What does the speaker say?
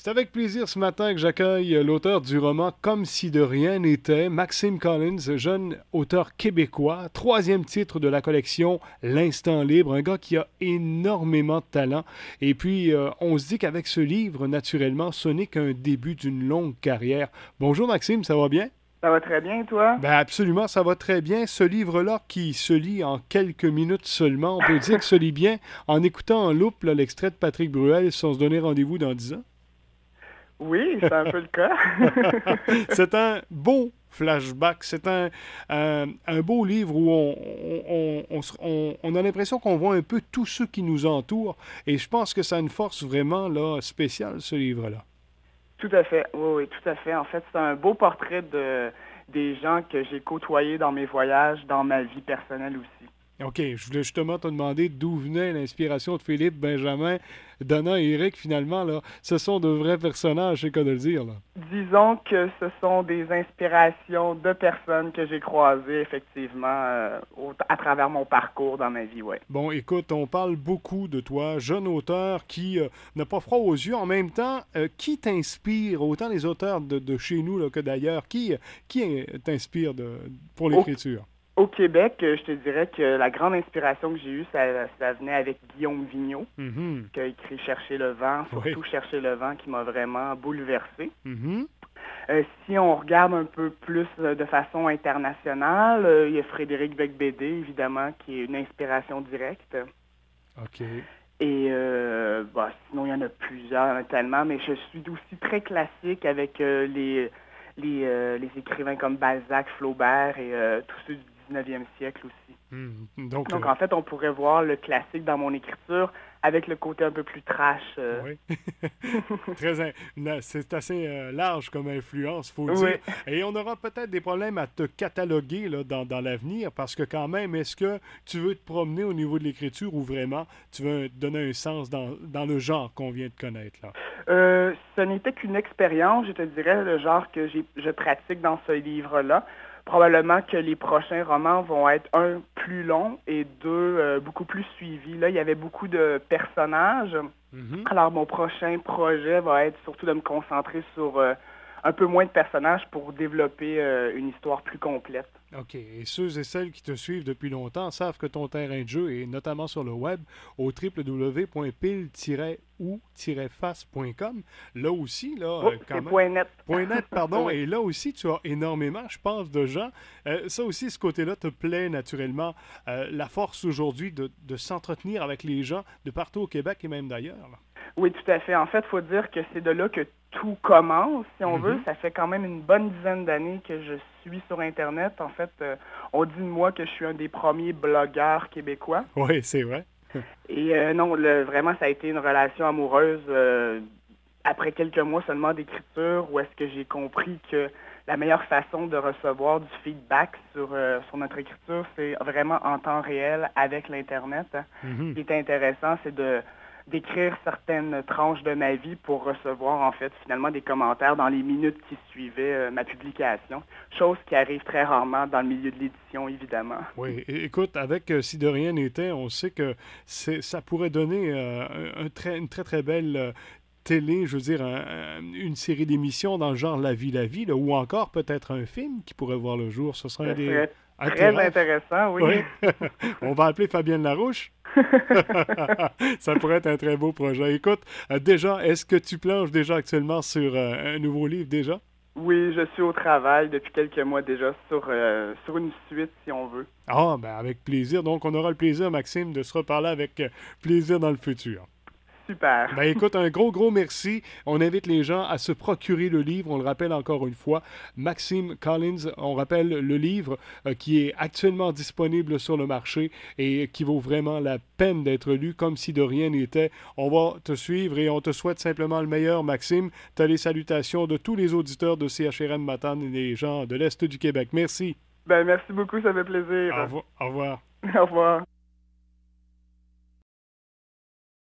C'est avec plaisir ce matin que j'accueille l'auteur du roman Comme si de rien n'était, Maxime Collins, jeune auteur québécois, troisième titre de la collection L'Instant Libre, un gars qui a énormément de talent. Et puis, on se dit qu'avec ce livre, naturellement, ce n'est qu'un début d'une longue carrière. Bonjour Maxime, ça va bien? Ça va très bien, toi? Ben absolument, ça va très bien. Ce livre-là qui se lit en quelques minutes seulement, on peut dire que se lit bien en écoutant en loupe là, l'extrait de Patrick Bruel si on se donnait rendez-vous dans 10 ans. Oui, c'est un peu le cas. C'est un beau flashback, c'est un beau livre où on a l'impression qu'on voit un peu tous ceux qui nous entourent et je pense que ça a une force vraiment là, spéciale, ce livre-là. Tout à fait, oui, oui, tout à fait. En fait, c'est un beau portrait des gens que j'ai côtoyés dans mes voyages, dans ma vie personnelle aussi. OK, je voulais justement te demander d'où venait l'inspiration de Philippe, Benjamin, Donna et Eric, finalement, là. Ce sont de vrais personnages, c'est qu'à de le dire, là. Disons que ce sont des inspirations de personnes que j'ai croisées effectivement à travers mon parcours dans ma vie, ouais. Bon, écoute, on parle beaucoup de toi, jeune auteur qui n'a pas froid aux yeux. En même temps, qui t'inspire, autant les auteurs de chez nous là, que d'ailleurs, qui t'inspire pour Au, l'écriture? au Québec, je te dirais que la grande inspiration que j'ai eue, ça venait avec Guillaume Vigneault, Mhm. qui a écrit Chercher le vent, Oui. surtout Chercher le vent, qui m'a vraiment bouleversé. Mhm. Si on regarde un peu plus de façon internationale, il y a Frédéric Beigbeder, évidemment, qui est une inspiration directe. OK. Et bah, sinon, il y en a plusieurs, il y en a tellement, mais je suis aussi très classique avec les écrivains comme Balzac, Flaubert et tous ceux du 19e siècle aussi. Donc, Donc, en fait, on pourrait voir le classique dans mon écriture avec le côté un peu plus trash. oui. C'est assez large comme influence, faut Oui. dire. Et on aura peut-être des problèmes à te cataloguer là, dans l'avenir, parce que quand même, est-ce que tu veux te promener au niveau de l'écriture ou vraiment tu veux donner un sens dans le genre qu'on vient de connaître là? Ce n'était qu'une expérience, je te dirais, le genre que je pratique dans ce livre-là. Probablement que les prochains romans vont être un plus long et deux beaucoup plus suivis. Là, il y avait beaucoup de personnages. Mhm. Alors, mon prochain projet va être surtout de me concentrer sur un peu moins de personnages pour développer une histoire plus complète. OK. Et ceux et celles qui te suivent depuis longtemps savent que ton terrain de jeu est notamment sur le web au www.pile-ou-face.com. Là aussi, là, Oh, quand c'est même. point net. Point net, pardon. Oui. Et là aussi, tu as énormément, je pense, de gens. Ça aussi, ce côté-là te plaît naturellement. La force aujourd'hui de s'entretenir avec les gens de partout au Québec et même d'ailleurs, là. Oui, tout à fait. En fait, il faut dire que c'est de là que tout commence, si on veut. Mhm. Ça fait quand même une bonne dizaine d'années que je suis sur Internet. En fait, on dit de moi que je suis un des premiers blogueurs québécois. Oui, c'est vrai. Et non, vraiment, ça a été une relation amoureuse après quelques mois seulement d'écriture, où est-ce que j'ai compris que la meilleure façon de recevoir du feedback sur notre écriture, c'est vraiment en temps réel avec l'Internet. Ce Mhm. qui est intéressant, c'est d'écrire certaines tranches de ma vie pour recevoir en fait finalement des commentaires dans les minutes qui suivaient ma publication, chose qui arrive très rarement dans le milieu de l'édition évidemment. Oui, écoute, avec Si de rien n'était, on sait que ça pourrait donner une très très belle télé, je veux dire, une série d'émissions dans le genre La vie, là, ou encore peut-être un film qui pourrait voir le jour. Ce serait Ce serait un de tes très rêves. intéressant, oui. Oui. On va appeler Fabienne Larouche. Ça pourrait être un très beau projet. Écoute, déjà, est-ce que tu planches déjà actuellement sur un nouveau livre déjà? Oui, je suis au travail depuis quelques mois déjà sur une suite si on veut. Ah, ben avec plaisir. Donc, on aura le plaisir, Maxime, de se reparler avec plaisir dans le futur. Super. Ben écoute, un gros merci. On invite les gens à se procurer le livre. On le rappelle encore une fois. Maxime Collins, on rappelle le livre qui est actuellement disponible sur le marché et qui vaut vraiment la peine d'être lu comme si de rien n'était. On va te suivre et on te souhaite simplement le meilleur, Maxime. Tu as les salutations de tous les auditeurs de CHRM Matane et des gens de l'Est du Québec. Merci. Ben merci beaucoup, ça fait plaisir. Au revoir. Au revoir. Au revoir.